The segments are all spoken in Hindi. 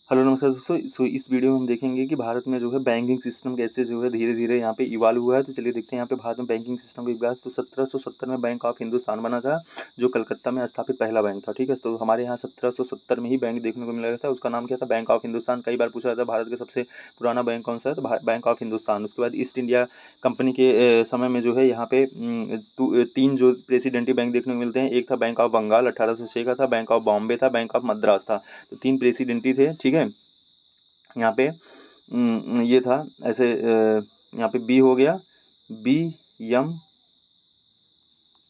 हेलो नमस्कार दोस्तों। इस वीडियो में हम देखेंगे कि भारत में जो है बैंकिंग सिस्टम कैसे जो है धीरे धीरे यहाँ पे इवॉल्व हुआ है। तो चलिए देखते हैं यहाँ पे भारत में बैंकिंग सिस्टम का विकास। तो 1770 में बैंक ऑफ हिंदुस्तान बना था, जो कलकत्ता में स्थापित पहला बैंक था। ठीक है, तो हमारे यहाँ 1770 में ही बैंक देखने को मिला था। उसका नाम क्या था? Bank of Hindustan. कई बार पूछा जाता है भारत का सबसे पुराना बैंक कौन सा है, तो बैंक ऑफ हिंदुस्तान। उसके बाद ईस्ट इंडिया कंपनी के समय में जो है यहाँ पे तीन जो प्रेसिडेंटी बैंक देखने को मिलते हैं। एक था बैंक ऑफ बंगाल 1806 का था, बैंक ऑफ बॉम्बे था, बैंक ऑफ मद्रास था। तो तीन प्रेसिडेंटी थे। ठीक है, यहाँ पे ये था ऐसे यहाँ पे बी हो गया, बी यम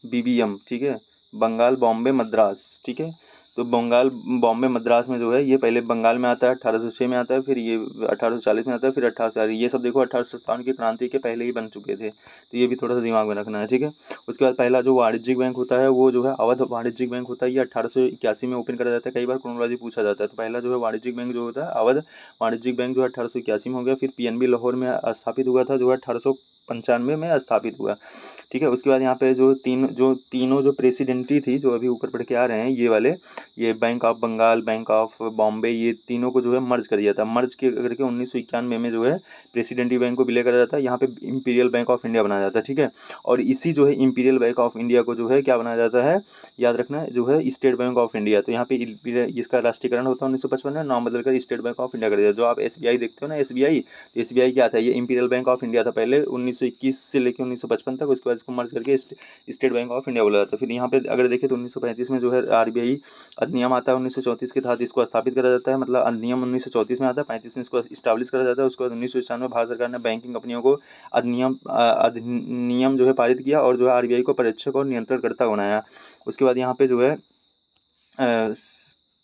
बीबीएम। ठीक है, बंगाल बॉम्बे मद्रास। ठीक है, तो बंगाल बॉम्बे मद्रास में जो है ये पहले बंगाल में आता है, 1806 में आता है, फिर ये 1840 में आता है, फिर 1840। ये सब देखो 1857 की क्रांति के पहले ही बन चुके थे, तो ये भी थोड़ा सा दिमाग में रखना है। ठीक है, उसके बाद पहला जो वाणिज्यिक बैंक होता है वो जो है अवध वाणिज्यिक बैंक होता है। ये 1881 में ओपन करा जाता है। कई बार क्रोनोलॉजी पूछा जाता है, तो पहला जो है वाणिज्यिक बैंक जो होता है अवध वाणिज्यिक बैंक जो है 1881 में हो गया। फिर पीएनबी लाहौर में स्थापित हुआ था, जो है 1895 में स्थापित हुआ। ठीक है, उसके बाद यहाँ पे तीनों जो प्रेसिडेंटी थी, जो अभी ऊपर पढ़ के आ रहे हैं ये वाले, ये bank of Bengal, bank of Bombay, ये तीनों को जो है मर्ज कर दिया था। मर्ज के करके 1991 में जो है प्रेसिडेंटी बैंक को विलय करा जाता है। यहाँ पे इंपीरियल बैंक ऑफ इंडिया बनाया जाता है। ठीक है, और इसी जो है इंपीरियल बैंक ऑफ इंडिया को जो है क्या बनाया जाता है, याद रखना है, जो है स्टेट बैंक ऑफ इंडिया। तो यहाँ पे इसका राष्ट्रीयकरण होता है 1955 में, नाम बदलकर स्टेट बैंक ऑफ इंडिया कर दिया। जो आप एसबीआई देखते हो ना, एसबीआई, तो एसबीआई क्या था, ये इंपीरियल बैंक ऑफ इंडिया था पहले 1921 से लेकर 1955 तक। उसके बाद इसको मर्ज करके स्टेट बैंक ऑफ इंडिया बोला जाता है। फिर यहाँ पे अगर देखें तो 1935 में जो है आरबीआई अधिनियम आता है 1934 के तहत इसको स्थापित करा जाता है। मतलब अधिनियम 1934 में आता है, 35 में इसको स्टैब्लिश करा जाता है। उसके बाद 1991 में भारत सरकार ने बैंकिंग कंपनियों को अधिनियम जो है पारित किया, और जो है आरबीआई को पर्यवेक्षक और नियंत्रणकर्ता बनाया। उसके बाद यहाँ पे जो है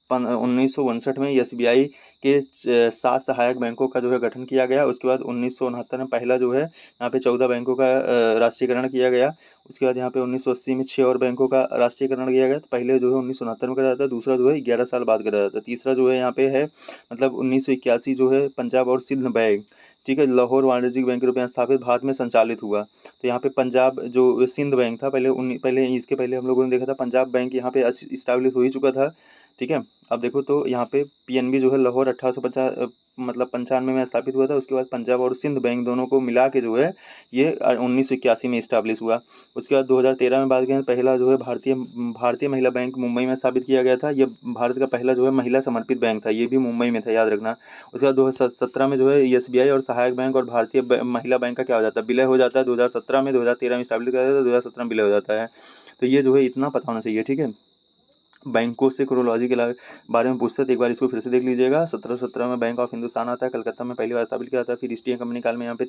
1959 में एसबीआई के 7 सहायक बैंकों का जो है गठन किया गया। उसके बाद 1969 में पहला जो है यहाँ पे 14 बैंकों का राष्ट्रीयकरण किया गया। उसके बाद यहाँ पे 1980 में 6 और बैंकों का राष्ट्रीयकरण किया गया। तो पहले जो है 1969 में करा जाता है, दूसरा जो है 11 साल बाद करा जाता है, तीसरा जो है यहाँ पे है मतलब 1981 जो है पंजाब और सिंध बैंक। ठीक है, लाहौर वाणिज्यिक बैंक के रूप में स्थापित भारत में संचालित हुआ। तो यहाँ पे पंजाब जो सिंध बैंक था पहले इसके पहले हम लोगों ने देखा था पंजाब बैंक यहाँ पे इस्टेब्लिश हो ही चुका था। ठीक है, अब देखो तो यहाँ पे पीएनबी जो है लाहौर 1850 मतलब 95 में स्थापित हुआ था। उसके बाद पंजाब और सिंध बैंक दोनों को मिला के जो है ये 1981 में इस्टेब्लिश हुआ। उसके बाद 2013 में बात करें, पहला जो है भारतीय महिला बैंक मुंबई में स्थापित किया गया था। ये भारत का पहला जो है महिला समर्पित बैंक था, ये भी मुंबई में था, याद रखना। उसके बाद 2017 में जो है एसबीआई और सहायक बैंक और भारतीय महिला बैंक का क्या हो जाता है, विलय हो जाता है। 2017 में 2013 में स्टैब्लिश किया जाता है, 2017 में विलय हो जाता है। तो ये जो है इतना पता होना चाहिए। ठीक है, बैंकों से क्रोनोलॉजी के बारे में पूछते हैं तो एक बार इसको फिर से देख लीजिएगा। 1717 में बैंक ऑफ हिंदुस्तान आता है, कलकत्ता में पहली बार स्थापित किया जाता है। फिर ईस्ट इंडिया कंपनी काल में यहाँ पे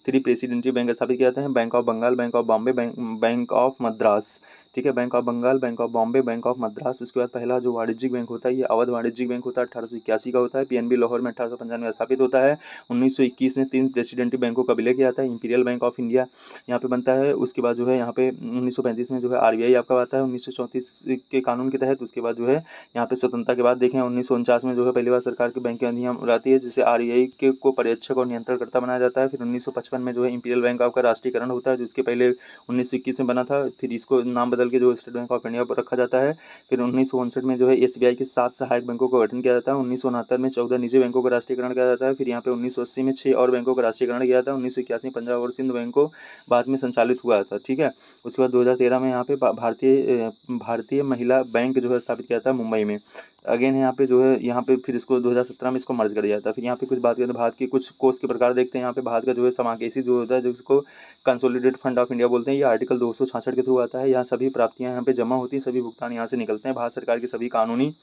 थ्री प्रेसिडेंसी बैंक स्थापित किया जाते हैं, bank of Bengal, bank of Bombay, bank of Madras. ठीक है, bank of Bengal, bank of Bombay, bank of Madras. उसके बाद पहला जो वाणिज्यिक बैंक होता है ये अवध वाणिज्यिक बैंक होता है, 1881 का होता है। पीएनबी लाहौर में 1895 में स्थापित होता है। 1921 में 3 प्रेसिडेंटी बैंकों का विलय किया जाता है, इंपीरियल बैंक ऑफ इंडिया यहाँ पे बनता है। उसके बाद जो है यहाँ पे 1935 में जो है आरबीआई आपका आता है 1934 के कानून के तहत। उसके बाद जो है यहाँ पे स्वतंत्रता के बाद देखें 1949 में जो है पहली बार सरकार के बैंक की अधिनियम आती है, जिसे आरबीआई के को पर्यवेक्षक और नियंत्रणकर्ता बनाया जाता है। फिर 1955 में जो है इंपीरियल बैंक ऑफ का राष्ट्रीयकरण होता है, जिसके पहले 1921 में बना था। फिर इसको नाम बदल के जो स्टेट बैंक ऑफ इंडिया पर रखा जाता है। फिर 1959 में जो है एसबीआई के 7 सहायक बैंकों का गठन किया जाता है। 1969 में 14 निजी बैंकों का राष्ट्रीयकरण किया जाता है। फिर यहाँ पे 1980 में 6 और बैंकों का राष्ट्रीयकरण किया जाता है। 1981 में पंजाब और सिंध बैंक को बाद में संचालित हुआ था। ठीक है, उसके बाद 2013 में यहाँ पे भारतीय महिला बैंक जो है स्थापित किया था मुंबई में। अगेन यहाँ पे जो है यहाँ पे फिर इसको 2017 में इसको मर्ज कर दिया था। फिर यहाँ पे कुछ बात करें तो भारत के कुछ कोष के प्रकार देखते हैं। यहाँ पे भारत का जो है समाकेशी जो होता है, जिसको कंसोलिडेटेड फंड ऑफ इंडिया बोलते हैं, ये आर्टिकल 266 के थ्रू आता है। यहाँ सभी प्राप्तियाँ यहाँ पे जमा होती हैं, सभी भुगतान यहाँ से निकलते हैं। भारत सरकार के सभी कानूनी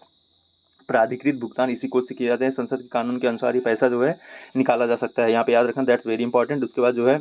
प्राधिकृत भुगतान इसी कोष से किए जाते हैं। संसद के कानून के अनुसार ये पैसा जो है निकाला जा सकता है, यहाँ पे याद रखना, दैट्स वेरी इंपॉर्टेंट। उसके बाद जो है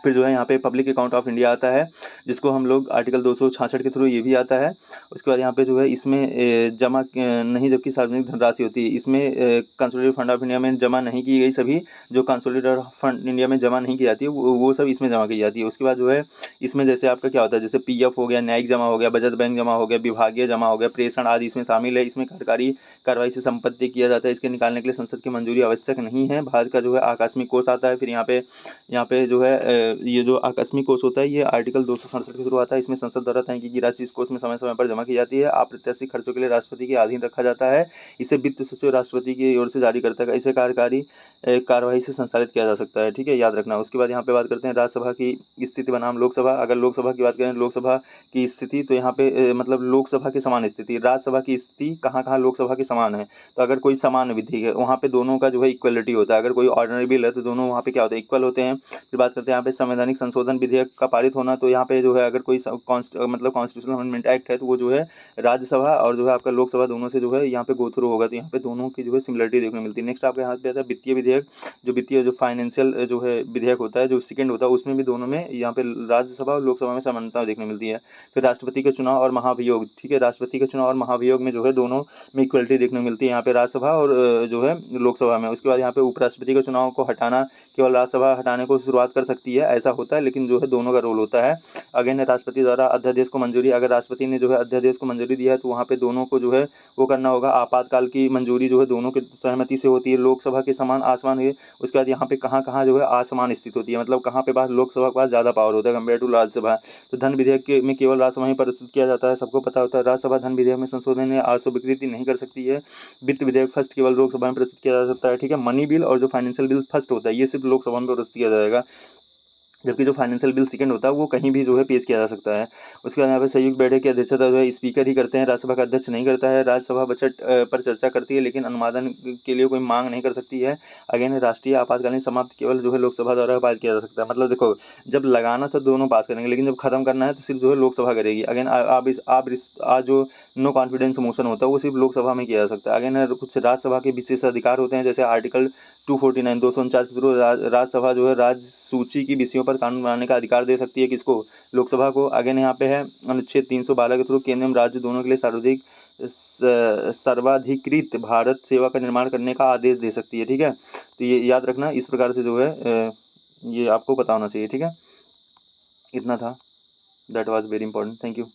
फिर जो है यहाँ पे पब्लिक अकाउंट ऑफ इंडिया आता है, जिसको हम लोग आर्टिकल 266 के थ्रू ये भी आता है। उसके बाद यहाँ पे जो है इसमें जमा नहीं, जबकि सार्वजनिक धनराशि होती है, इसमें कंसोलिडेटेड फंड ऑफ इंडिया में जमा नहीं की गई सभी जो कंसोलिडेटेड फंड इंडिया में जमा नहीं की जाती है वो सब इसमें जमा की जाती है। उसके बाद जो है इसमें जैसे आपका क्या होता है, जैसे पीएफ हो गया, न्यायिक जमा हो गया, बचत बैंक जमा हो गया, विभागीय जमा हो गया, प्रेषण आदि इसमें शामिल है। इसमें सरकारी कार्रवाई से संपत्ति किया जाता है, इसके निकालने के लिए संसद की मंजूरी आवश्यक नहीं है। भारत का जो है आकस्मिक कोष आता है। फिर यहाँ पे जो है ये जो आकस्मिक कोष होता है ये आर्टिकल 267 के थ्रू आता है। इसमें संसद द्वारा तय की राशि इस कोष में समय समय पर जमा की जाती है। अप्रत्याशित खर्चों के लिए राष्ट्रपति के अधीन रखा जाता है। इसे वित्त सचिव राष्ट्रपति की ओर से जारी करता है। इसे कार्यकारी कार्यवाही से संचालित किया जा सकता है, ठीक है, याद रखना। उसके बाद यहाँ पे बात करते हैं राज्यसभा की स्थिति बनाम लोकसभा। अगर लोकसभा की बात करें, लोकसभा की स्थिति, तो यहाँ पे मतलब लोकसभा की समान स्थिति, राज्यसभा की स्थिति कहाँ कहाँ लोकसभा की समान है। तो अगर कोई समान विधि है वहाँ पे दोनों का जो है इक्वलिटी होता है। अगर कोई ऑर्डिनरी बिल है तो दोनों वहाँ पे क्या होता है, इक्वल होते हैं। फिर बात करते हैं यहाँ पे संवैधानिक संशोधन विधेयक का पारित होना। तो यहाँ पे जो है अगर कोई मतलब कॉन्स्टिट्यूशनल अमेंडमेंट एक्ट है तो वो जो है राज्यसभा और जो है आपका लोकसभा दोनों से जो है यहाँ पे गो थ्रू होगा। तो यहाँ पे दोनों की जो है सिमिलरिटी देखने मिलती है। नेक्स्ट आपके यहाँ पे आता है वित्तीय विधेयक। जो वित्तीय जो फाइनेंशियल जो है विधेयक होता है, जो सेकंड होता है, उसमें भी दोनों में यहाँ पे राज्यसभा और लोकसभा में समानता देखने मिलती है। फिर राष्ट्रपति के चुनाव और महाभियोग, ठीक है, राष्ट्रपति के चुनाव और महाभियोग में जो है दोनों में इक्वलिटी देखने मिलती है यहाँ पे राज्यसभा और जो है लोकसभा में। उसके बाद यहाँ पे उपराष्ट्रपति के चुनाव को हटाना केवल राज्यसभा हटाने को शुरुआत कर सकती है, ऐसा होता है, लेकिन जो है दोनों का रोल होता है। अगेन राष्ट्रपति द्वारा अध्यादेश को मंजूरी, अगर राष्ट्रपति ने जो है अध्यादेश को मंजूरी दिया है तो वहाँ पे दोनों को जो है वो करना होगा। आपातकाल की मंजूरी जो है दोनों की सहमति से होती है। लोकसभा के समान आसमान है। उसके बाद यहाँ पे कहाँ कहाँ जो है आसमान स्थित होती है, मतलब कहाँ पे पास लोकसभा के पास ज़्यादा पावर होता है कंपेयर टू राज्यसभा। तो धन विधेयक में केवल राज्यसभा ही प्रस्तुत किया जाता है, सबको पता होता है। राज्यसभा धन विधेयक में संशोधन या स्वीकृति नहीं कर सकती है। वित्त विधेयक फर्स्ट केवल लोकसभा में प्रस्तुत किया जा सकता है, ठीक है। मनी बिल और जो फाइनेंशियल बिल फर्स्ट होता है ये सिर्फ लोकसभा में प्रस्तुत किया जाएगा, जबकि जो फाइनेंशियल बिल सेकंड होता है वो कहीं भी जो है पेश किया जा सकता है। उसके बाद यहाँ पे संयुक्त बैठक की अध्यक्षता जो है स्पीकर ही करते हैं, राज्यसभा का अध्यक्ष नहीं करता है। राज्यसभा बजट पर चर्चा करती है लेकिन अनुमोदन के लिए कोई मांग नहीं कर सकती है। अगेन राष्ट्रीय आपातकालीन समाप्त केवल जो है लोकसभा द्वारा पारित किया जा सकता है। मतलब देखो, जब लगाना तो दोनों पास करेंगे, लेकिन जब खत्म करना है तो सिर्फ जो है लोकसभा करेगी। अगेन आज जो नो कॉन्फिडेंस मोशन होता है वो सिर्फ लोकसभा में किया जा सकता है। अगेन कुछ राज्यसभा के विशेष अधिकार होते हैं, जैसे आर्टिकल 249 के थ्रू राज्यसभा जो है राज्य सूची की विषयों पर कानून बनाने का अधिकार दे सकती है। किसको? लोकसभा को। अगेन यहाँ पे है अनुच्छेद 312 के थ्रू केंद्र एवं राज्य दोनों के लिए सर्वाधिकृत भारत सेवा का निर्माण करने का आदेश दे सकती है, ठीक है। तो ये याद रखना, इस प्रकार से जो है ये आपको पता होना चाहिए, ठीक है। इतना था, that was very important. Thank you.